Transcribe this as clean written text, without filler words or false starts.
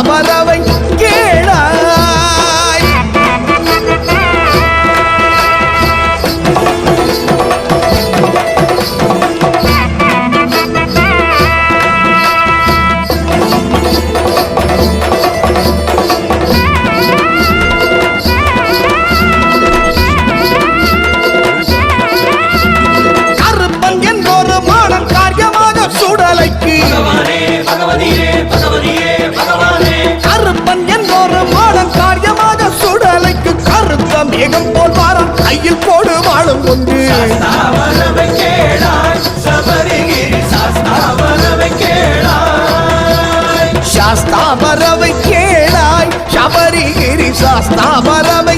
சாஸ்தாபரவை கேளாய். கருப்பன் என்றொரு மாடன் காரியமாக சுடலைக்கு கருப்பன் என்றொரு மாடன் காரியமாக சுடலைக்கு கருத்த மேகம் போல் வாரம் கையில் போடு வாழும் ஒன்று. சாஸ்தாபரவை கேளாய் சபரிகிரி சாஸ்தாபரவை